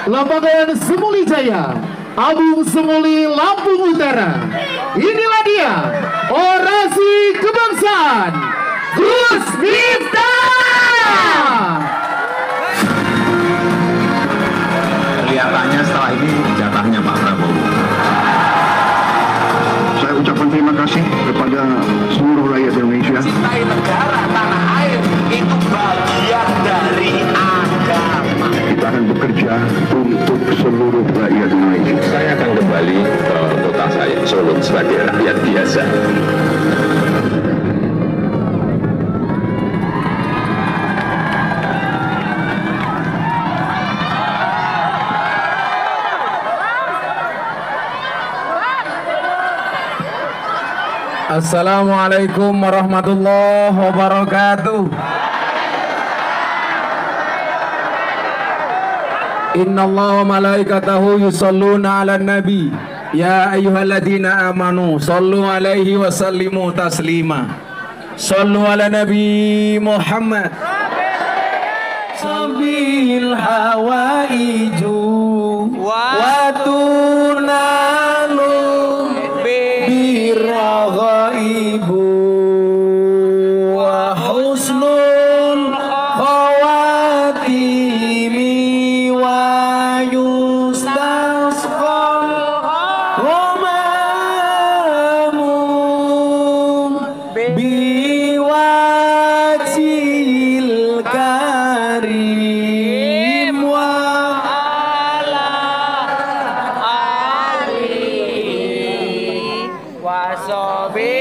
Lembagaan Semuli Jaya, Abu Semuli Lampung Utara. Inilah dia orasi kebangsaan Gus Miftah. Kelihatannya setelah ini jatahnya Pak Prabowo. Saya ucapkan terima kasih kepada seluruh rakyat Indonesia. Cintai negara, tanah air itu bagian dari agama. Kita akan bekerja untuk seluruh rakyat Indonesia. Saya akan kembali ke kota saya, Solo, sebagai rakyat biasa. Assalamualaikum warahmatullahi wabarakatuh. Innallaha wa malaikatahu yusholluna 'alan nabi. Ya ayyuhalladzina amanu shollu 'alaihi wa sallimu taslima. Shollu 'ala nabi Muhammad. Sabil hawaiju wa tunalu birghaibu wa husnul khawatimi wa yustasqal ghumamu biwajhil karim wa ala alihi wasobi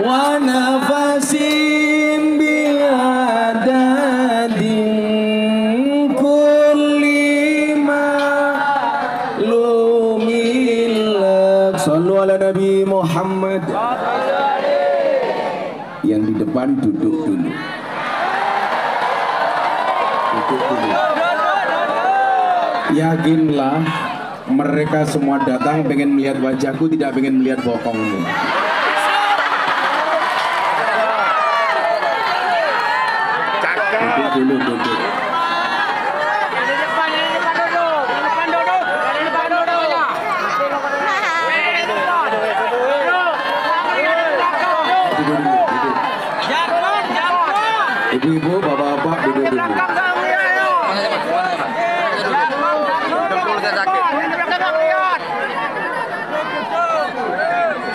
wa nafasim biadadin kulli lumilak. Sallu ala Nabi Muhammad. Yang di depan duduk dulu. Duduk dulu. Yakinlah mereka semua datang pengen melihat wajahku, tidak pengen melihat bokongmu. Duduk dulu. Ibu-ibu, bapak-bapak duduk dulu.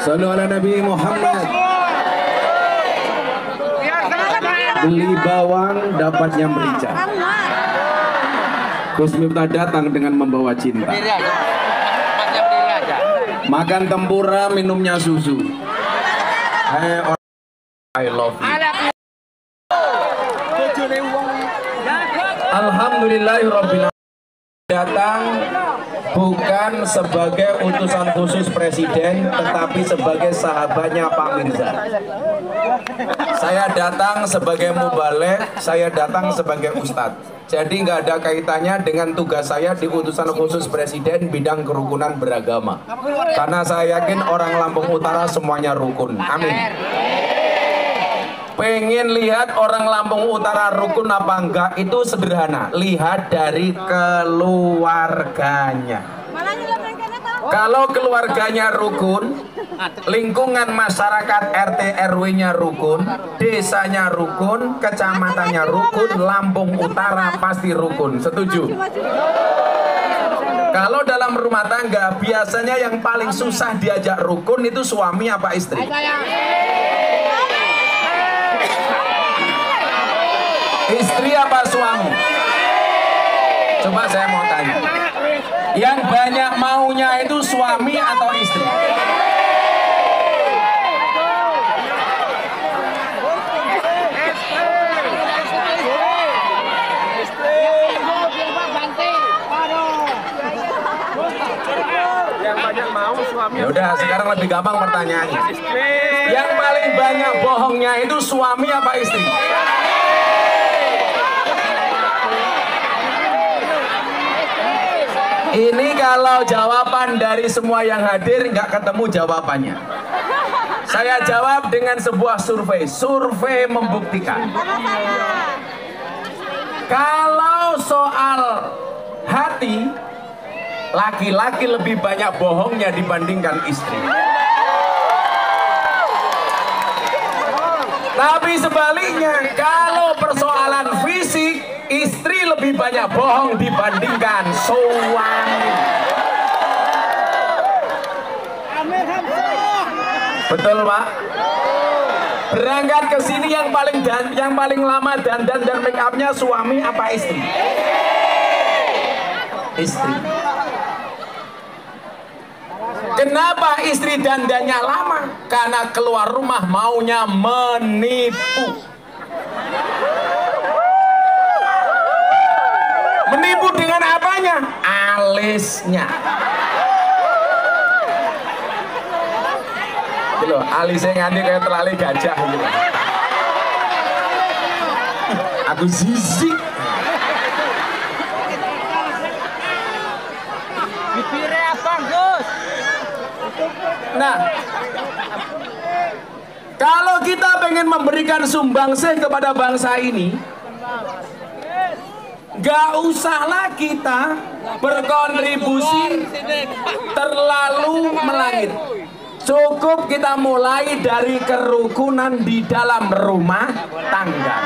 Sallu ala Nabi Muhammad. Beli bawang dapatnya merica. Gus Miftah datang dengan membawa cinta. Makan tempura, minumnya susu. Hai orang, I love you. Alhamdulillahirabbil alamin. Datang bukan sebagai utusan khusus presiden, tetapi sebagai sahabatnya Pak Mirza. Saya datang sebagai mubalek, saya datang sebagai ustadz. Jadi nggak ada kaitannya dengan tugas saya di utusan khusus presiden bidang kerukunan beragama. Karena saya yakin orang Lampung Utara semuanya rukun. Amin. Pengen lihat orang Lampung Utara rukun apa enggak, itu sederhana. Lihat dari keluarganya. Kalau keluarganya rukun, lingkungan masyarakat RT RW-nya rukun, desanya rukun, kecamatannya rukun, Lampung Utara pasti rukun. Setuju? Kalau dalam rumah tangga, biasanya yang paling susah diajak rukun itu suami apa istri? Istri apa suami? Coba saya mau tanya. Yang banyak maunya itu suami atau istri? Yang banyak mau suami. Ya udah, sekarang lebih gampang pertanyaannya. Yang paling banyak bohongnya itu suami apa istri? Ini kalau jawaban dari semua yang hadir nggak ketemu jawabannya. Saya jawab dengan sebuah survei. Survei membuktikan kalau soal hati, laki-laki lebih banyak bohongnya dibandingkan istri. Tapi sebaliknya, kalau persoalan fisik, istri lebih banyak bohong dibandingkan suami. Betul, Pak? Berangkat ke sini yang paling lama dandan dan make upnya suami apa istri? Istri. Kenapa istri dandannya lama? Karena keluar rumah maunya menipu. Menipu dengan apanya? Alisnya. Loh, alisnya nganti kayak terlali gajah gitu. Aku sisik. Bibirnya abang, Gus. Nah, kalau kita pengen memberikan sumbangsih kepada bangsa ini, gak usahlah kita berkontribusi terlalu melangit. Cukup kita mulai dari kerukunan di dalam rumah tangga.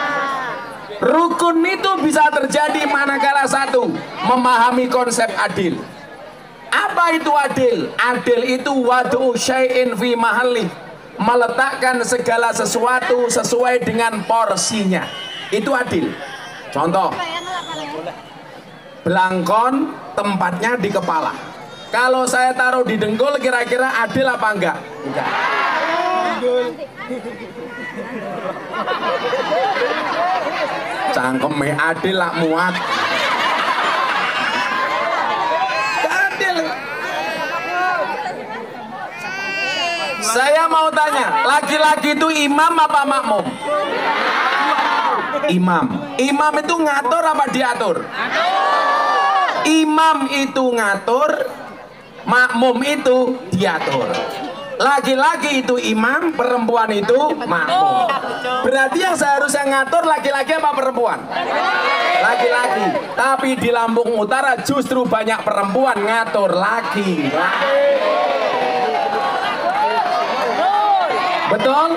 Rukun itu bisa terjadi manakala satu, memahami konsep adil. Apa itu adil? Adil itu wadu syai'in fi mahalli, meletakkan segala sesuatu sesuai dengan porsinya. Itu adil. Contoh, belangkon tempatnya di kepala. Kalau saya taruh di dengkul kira-kira adil apa enggak? Enggak. Cangkeme adil lah muat. Adil. Saya mau tanya, laki-laki itu imam apa makmum? Imam. Imam itu ngatur apa diatur? Imam itu ngatur, makmum itu diatur. Laki-laki itu imam, perempuan itu makmum. Berarti yang seharusnya ngatur laki-laki apa perempuan? Laki-laki. Tapi di Lampung Utara justru banyak perempuan ngatur laki. Betul?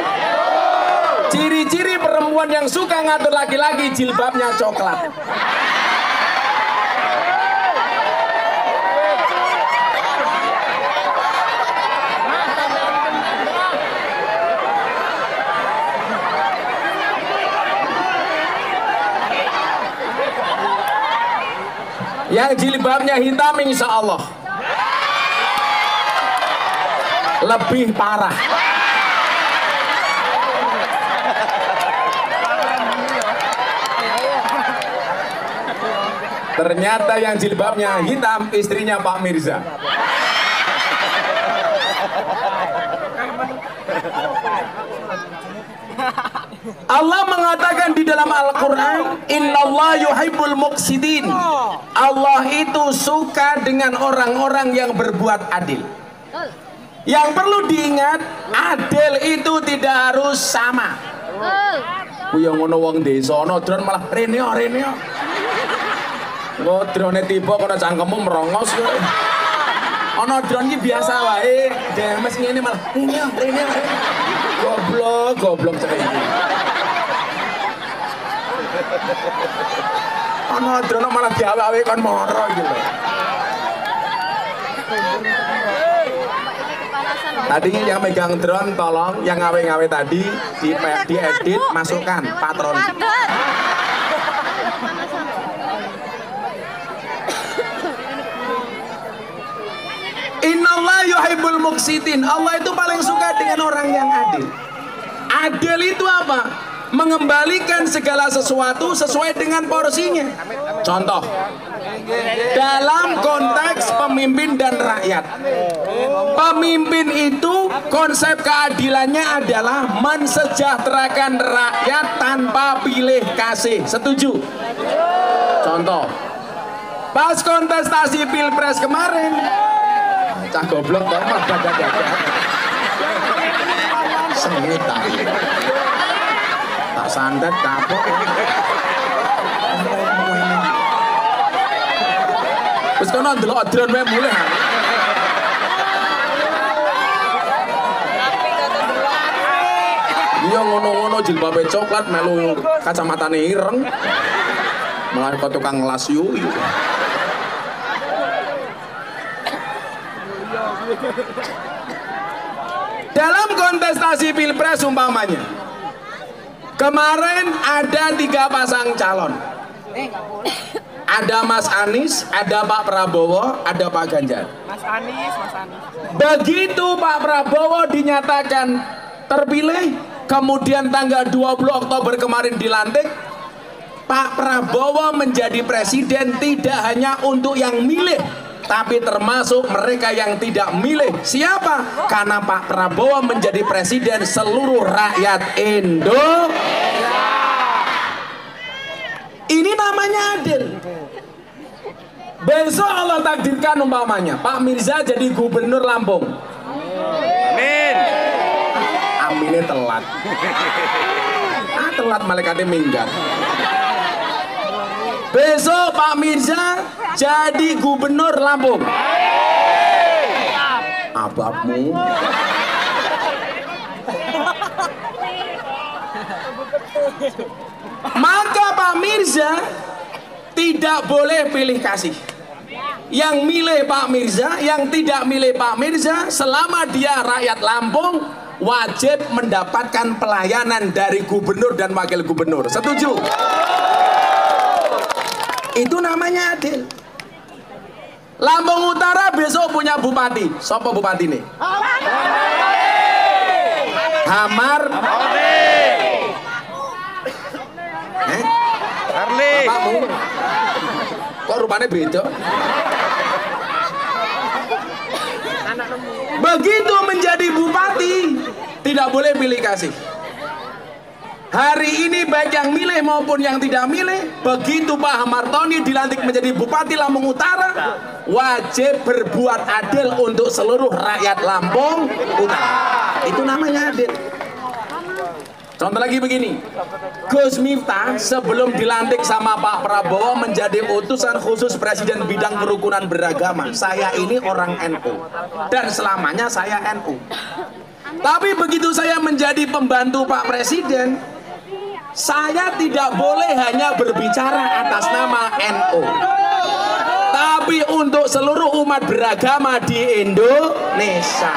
Ciri-ciri perempuan yang suka ngatur laki-laki, jilbabnya coklat. Yang jilbabnya hitam insya Allah lebih parah. Ternyata yang jilbabnya hitam istrinya Pak Mirza. Allah mengatakan di dalam Al-Quran, Innallaha yuhibbul muqsitin. Allah itu suka dengan orang-orang yang berbuat adil. Yang perlu diingat, adil itu tidak harus sama. Yang ngono wong desa ana dron malah reneo. Drone tiba kono cangkemmu merongos kowe. Ana drone iki biasa wae, demes ngene malah reneo. Goblok cek iki. Ana drone malah diawe-awe kon moro iki lho. Tadi yang megang drone tolong yang ngawe-ngawe tadi diedit masukkan patroli. Innallaha yuhibbul muqsitin. Allah itu paling suka dengan orang yang adil. Adil itu apa? Mengembalikan segala sesuatu sesuai dengan porsinya. Contoh, dalam konteks pemimpin dan rakyat. Pemimpin itu konsep keadilannya adalah mensejahterakan rakyat tanpa pilih kasih. Setuju? Contoh, Pas kontestasi pilpres kemarin, cah goblok tau mah dadak-dadak. Sengit tadi. Tak santet kapok. Wis kono ndelok odron wae mulih. Iya ngono-ngono jilbabe coklat melu kacamatane ireng. Malah kok tukang ngelas yuyu. Dalam kontestasi pilpres umpamanya, kemarin ada 3 pasang calon. Ada Mas Anies, ada Pak Prabowo, ada Pak Ganjar. Mas Anies. Begitu Pak Prabowo dinyatakan terpilih, kemudian tanggal 20 Oktober kemarin dilantik, Pak Prabowo menjadi presiden tidak hanya untuk yang milih, tapi termasuk mereka yang tidak milih. Siapa? Karena Pak Prabowo menjadi presiden seluruh rakyat Indonesia. Ini namanya adil. Besok Allah takdirkan umpamanya Pak Mirza jadi gubernur Lampung. Amin. Aminnya telat. Telat malaikatnya minggat. Besok Pak Mirza jadi gubernur Lampung. Ababmu. Maka Pak Mirza tidak boleh pilih kasih. Yang milih Pak Mirza, yang tidak milih Pak Mirza, selama dia rakyat Lampung, wajib mendapatkan pelayanan dari gubernur dan wakil gubernur. Setuju? Itu namanya adil. Lampung Utara besok punya bupati. Siapa bupati nih? Hamar. Harley. Bapakmu. Kok rupanya beda? Begitu menjadi bupati, tidak boleh pilih kasih. Hari ini baik yang milih maupun yang tidak milih, begitu Pak Hamartoni dilantik menjadi Bupati Lampung Utara, wajib berbuat adil untuk seluruh rakyat Lampung Utara. Itu namanya adil. Contoh lagi begini, Gus Miftah sebelum dilantik sama Pak Prabowo menjadi utusan khusus Presiden bidang kerukunan beragama. Saya ini orang NU dan selamanya saya NU. Tapi begitu saya menjadi pembantu Pak Presiden, saya tidak boleh hanya berbicara atas nama NU, tapi untuk seluruh umat beragama di Indonesia,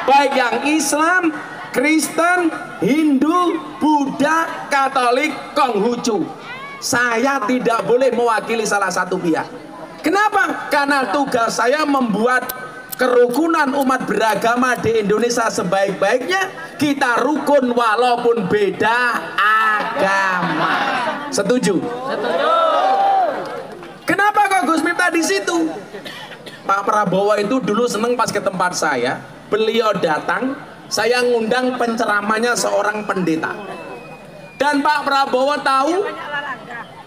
baik yang Islam, Kristen, Hindu, Buddha, Katolik, Konghucu. Saya tidak boleh mewakili salah satu pihak. Kenapa? Karena tugas saya membuat kerukunan umat beragama di Indonesia sebaik-baiknya. Kita rukun walaupun beda agama. Setuju? Setuju. Kenapa kok Gus Miftah di situ? Pak Prabowo itu dulu seneng pas ke tempat saya. Beliau datang, saya ngundang penceramahnya seorang pendeta. Dan Pak Prabowo tahu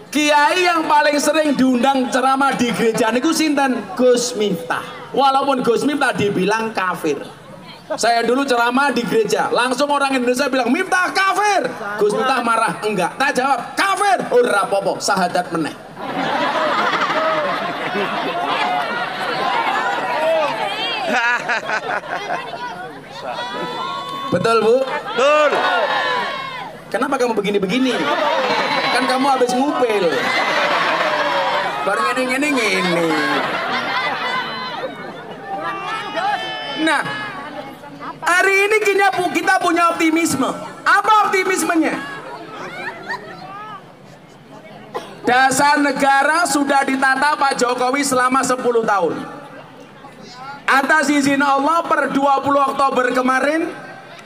kiai yang paling sering diundang ceramah di gereja niku sinten? Gus Miftah. Walaupun Gus Miftah dibilang kafir. Saya dulu ceramah di gereja, langsung orang Indonesia bilang Miftah kafir. Gus Miftah marah, enggak. Tak jawab, kafir. Ora apa-apa, sahadat meneh. Betul, Bu? Betul. Kenapa kamu begini-begini? Kan kamu habis ngupil. Baru ngene-ngene. Nah, hari ini kita punya optimisme. Apa optimismenya? Dasar negara sudah ditata Pak Jokowi selama 10 tahun. Atas izin Allah per 20 Oktober kemarin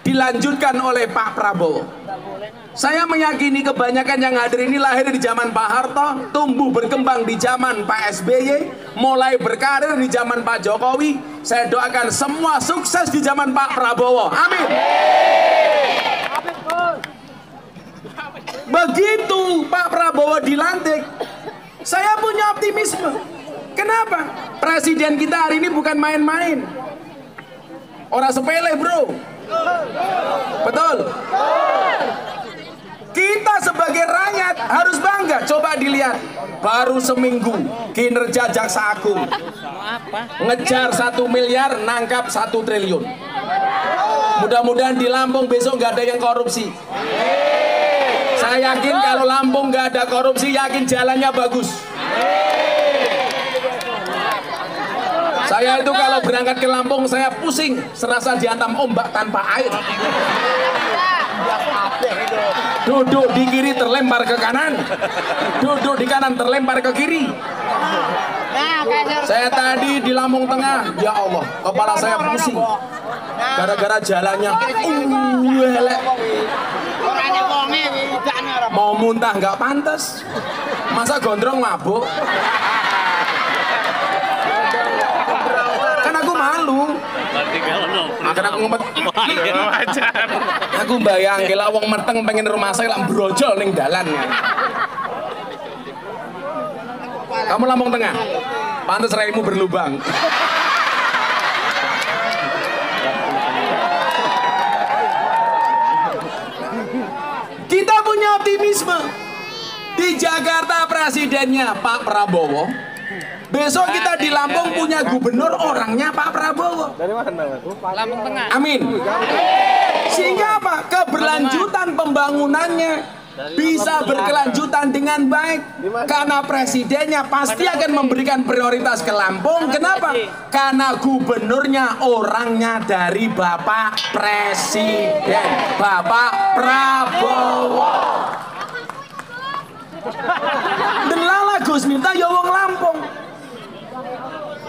dilanjutkan oleh Pak Prabowo. Saya meyakini kebanyakan yang hadir ini lahir di zaman Pak Harto, tumbuh berkembang di zaman Pak SBY, mulai berkarir di zaman Pak Jokowi. Saya doakan semua sukses di zaman Pak Prabowo. Amin. Begitu Pak Prabowo dilantik, saya punya optimisme. kenapa? Presiden kita hari ini bukan main-main. Orang sepele, bro. Betul? Kita sebagai rakyat harus bangga. Coba dilihat, baru seminggu kinerja Jaksa Agung ngejar 1 miliar, nangkap 1 triliun. Mudah-mudahan di Lampung besok nggak ada yang korupsi. Saya yakin kalau Lampung nggak ada korupsi, yakin jalannya bagus. Saya itu kalau berangkat ke Lampung saya pusing, serasa dihantam ombak tanpa air. Duduk di kiri terlempar ke kanan, duduk di kanan terlempar ke kiri. Saya tadi di Lampung Tengah, ya Allah, kepala saya pusing gara-gara jalannya elek. Mau muntah nggak pantas, masa gondrong mabuk. Kan aku malu. Akan aku ngumpet. Aku bayang kela wong meteng pengen rumah saya lah brojol ning dalan. Kamu Lampung Tengah, pantas raimu berlubang. Kita punya optimisme. Di Jakarta presidennya Pak Prabowo. Besok kita di Lampung punya gubernur orangnya Pak Prabowo. Dari mana? Lampung Tengah. Amin. Sehingga apa? Keberlanjutan pembangunannya bisa berkelanjutan dengan baik. Karena presidennya pasti akan memberikan prioritas ke Lampung. Kenapa? Karena gubernurnya orangnya dari Bapak Presiden, Bapak Prabowo. Delala Gus Miftah ya wong Lampung.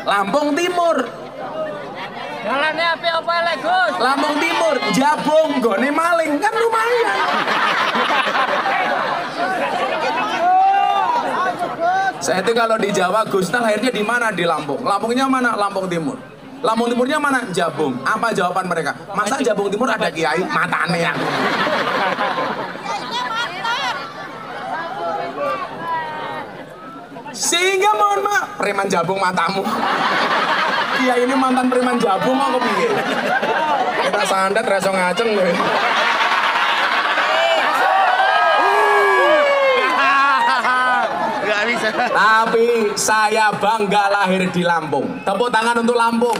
Lampung Timur. Jalannya apa lek Gus? Lampung Timur, Jabung, gone maling kan lumayan. Saya itu kalau di Jawa, Gus lahirnya di mana? Di Lampung. Lampungnya mana? Lampung Timur. Lampung Timurnya mana? Jabung. Apa jawaban mereka? Masa Jabung Timur ada kiai? Matane ya. Sehingga mohon maaf, preman Jabung matamu. Iya ini mantan preman Jabung kok piye? Kita sandat reso ngaceng loh. Nggak bisa. Tapi saya bangga lahir di Lampung. Tepuk tangan untuk Lampung.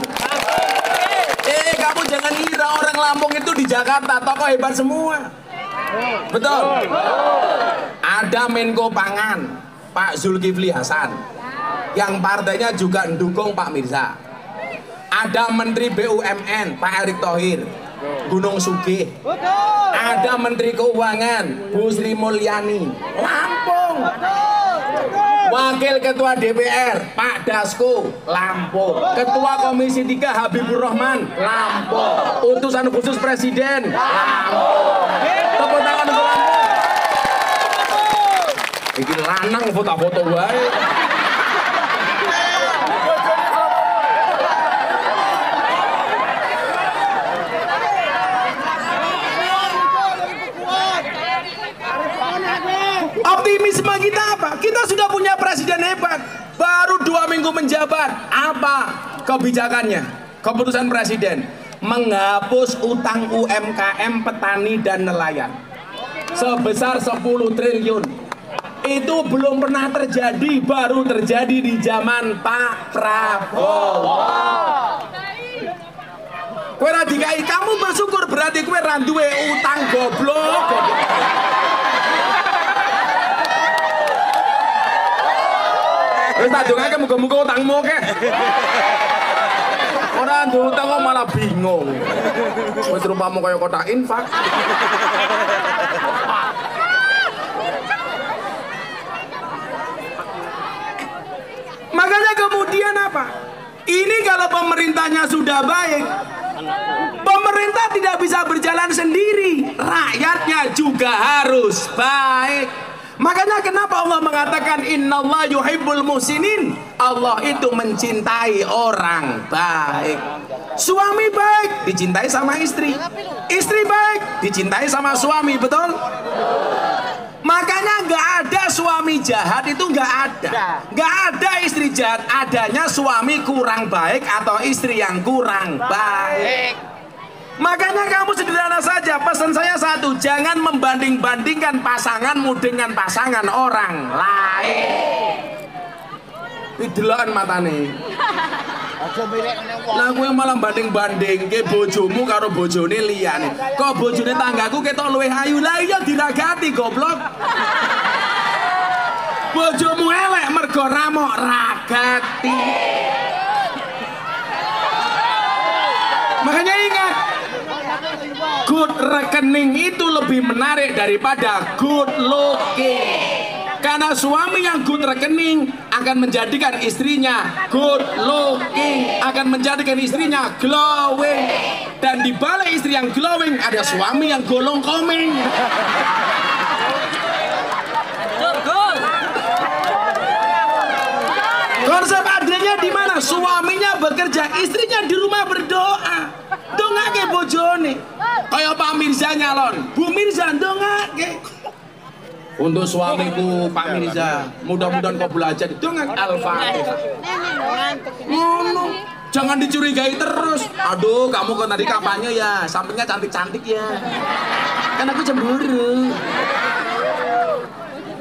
Kamu jangan kira orang Lampung itu di Jakarta tokoh hebat semua. Betul. Ada Menko Pangan Pak Zulkifli Hasan, yang partainya juga mendukung Pak Mirza. Ada Menteri BUMN Pak Erick Thohir, Gunung Sugih. Ada Menteri Keuangan Bu Sri Mulyani, Lampung. Wakil Ketua DPR Pak Dasko, Lampung. Ketua Komisi 3 Habibur Rahman, Lampung. Utusan khusus Presiden, Lampung. Tepuk tangan untuk Lampung. Iki lanang foto-foto wae. Optimisme kita apa? Kita sudah punya presiden hebat. Baru 2 minggu menjabat. Apa kebijakannya? Keputusan presiden menghapus utang UMKM petani dan nelayan sebesar 10 triliun. Itu belum pernah terjadi, baru terjadi di zaman Pak Prabowo. Kowe ra dikai, kamu bersyukur berarti kowe ra duwe utang goblok. Wis tak dongake muga-muga utangmu akeh. Ora nduwe utang kok malah bingung. Wis rupamu kaya kotak infak. Makanya kemudian apa? Ini kalau pemerintahnya sudah baik, pemerintah tidak bisa berjalan sendiri, rakyatnya juga harus baik. Makanya kenapa Allah mengatakan innallaha yuhibbul muhsinin? Allah itu mencintai orang baik. Suami baik dicintai sama istri, istri baik dicintai sama suami, betul? Makanya nggak ada suami jahat itu nggak ada. Nggak ada istri jahat, adanya suami kurang baik atau istri yang kurang baik. Makanya kamu sederhana saja, pesan saya satu, jangan membanding-bandingkan pasanganmu dengan pasangan orang lain. Idelan matane. Lah kowe malah banding-banding ke bojomu karo bojone liyane. Kok bojone tanggaku ketok luwih ayu. Lah iya diragati goblok. Bojomu elek mergo ramok ragati. Makanya ingat, good rekening itu lebih menarik daripada good looking. Karena suami yang good rekening akan menjadikan istrinya good looking, akan menjadikan istrinya glowing. Dan di balik istri yang glowing ada suami yang golong komeng. Konsep adilnya di mana? Suaminya bekerja, istrinya di rumah berdoa. Dongake bojone. Kayak Pak Mirza nyalon, Bu Mirza dongake. Untuk suamiku Pak Mirza, mudah-mudahan kau belajar dengan Al-Fatihah. Ngono, jangan dicurigai terus. Aduh, kamu kan tadi kampanye ya, sampingnya cantik-cantik ya. Kan aku cemburu.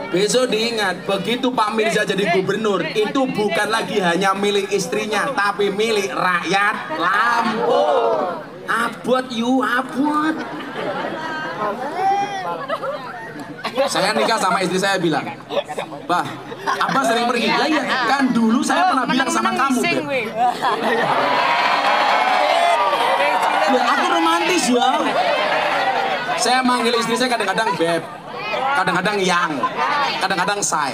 Besok diingat, begitu Pak Mirza jadi gubernur, itu bukan lagi hanya milik istrinya, tapi milik rakyat Lampung. Abot you, abot. Saya nikah sama istri saya bilang, "Bah, apa sering pergi?" "Lah iya, kan dulu saya pernah bilang sama kamu, Beb." "Loh, aku romantis ya." Saya manggil istri saya kadang-kadang Beb, kadang-kadang Yang, kadang-kadang Say.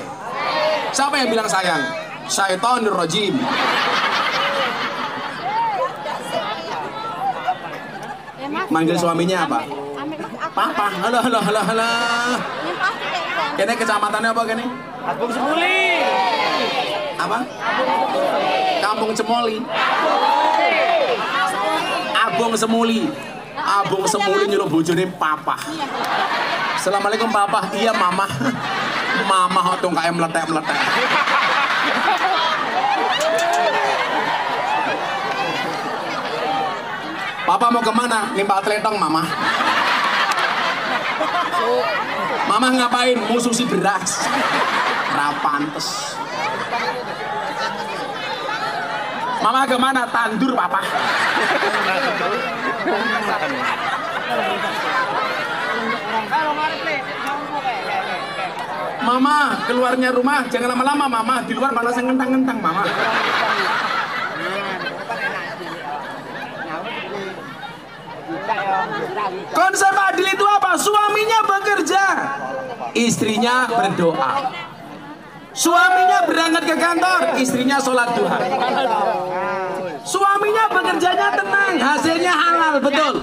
Siapa yang bilang sayang? Syaitonir rajim. Manggil suaminya apa? Papa. Halo. Kene kecamatannya apa kene? Abung Semuli. Apa? Kampung Cemoli. Abung Semuli. Abung Semuli nyuruh bojone papa. Assalamualaikum papa. Iya mama. Mama hotung kayak meletek-meletek. Papa mau kemana? Nimba teletong mama. Mama ngapain? Mau susi beras. Rapantes. Mama kemana? Tandur papa. Mama keluarnya rumah jangan lama-lama mama, di luar panas ngentang-ngentang mama. Konsep adil itu apa? Suaminya bekerja, istrinya berdoa. Suaminya berangkat ke kantor, istrinya sholat duha. Suaminya bekerjanya tenang, hasilnya halal, betul.